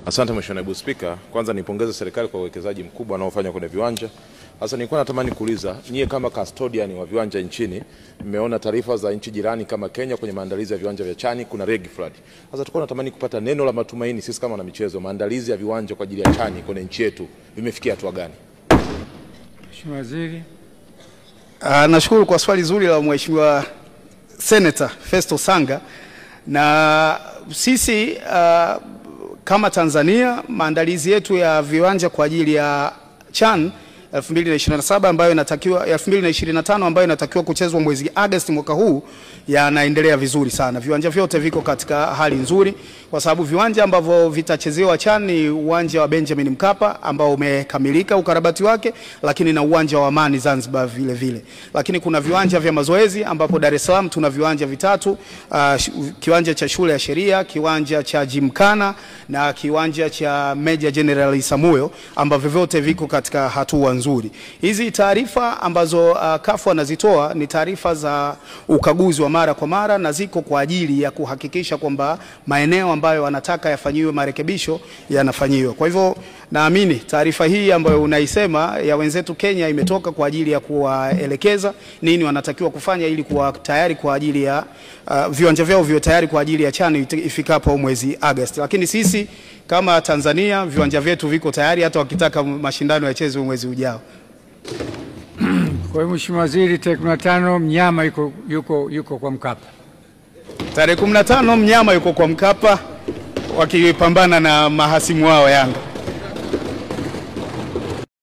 Asante Mheshimiwa Naibu Spika. Kwanza nipongeze serikali kwa uwekezaji mkubwa unaofanya kwenye viwanja. Sasa nilikuwa natamani kuuliza, nyie kama custodian wa viwanja nchini, mmeona taarifa za nchi jirani kama Kenya kwenye maandalizi ya viwanja vya Chani kuna regi flood. Sasa tulikuwa natamani kupata neno la matumaini sisi kama na michezo, maandalizi ya viwanja kwa ajili ya Chani kwenye nchi yetu vimefikia hatua gani? Mheshimiwa Waziri. Nashukuru kwa swali zuri la Mheshimiwa Senator Festo Sanga. Na sisi kama Tanzania, maandalizi yetu ya viwanja kwa ajili ya CHAN 2027 ambayo inatakiwa 2025 ambayo inatakiwa kuchezwa mwezi Agosti mwaka huu yanaendelea vizuri sana. Viwanja vyote viko katika hali nzuri, kwa sababu viwanja ambavyo vitachezewa CHAN ni uwanja wa Benjamin Mkapa ambao umekamilika ukarabati wake, lakini na uwanja wa Amani Zanzibar vile vile. Lakini kuna viwanja vya mazoezi ambapo Dar es Salaam tuna viwanja vitatu, kiwanja cha shule ya sheria, kiwanja cha Jimkana na kiwanja cha Meja General Isamuyo ambavyo vyote viko katika hatua nzuri. Hizi taarifa ambazo CAF anazitoa ni taarifa za ukaguzi wa mara kwa mara na ziko kwa ajili ya kuhakikisha kwamba maeneo ambayo wanataka yafanyiwe marekebisho yanafanyiwa. Kwa hivyo naamini taarifa hii ambayo unaisema ya wenzetu Kenya imetoka kwa ajili ya kuwaelekeza nini wanatakiwa kufanya ili kuwa tayari kwa ajili ya viwanja vyao viwe tayari kwa ajili ya CHAN ifikapo mwezi Agosti. Lakini sisi kama Tanzania viwanja vyetu viko tayari hata wakitaka mashindano yachezwe mwezi ujao. Kwa hiyo Mheshimiwa Waziri, tarehe 15 mnyama yuko kwa Mkapa. Tarehe 15 mnyama yuko kwa Mkapa wakipambana na mahasimu wao Yanga.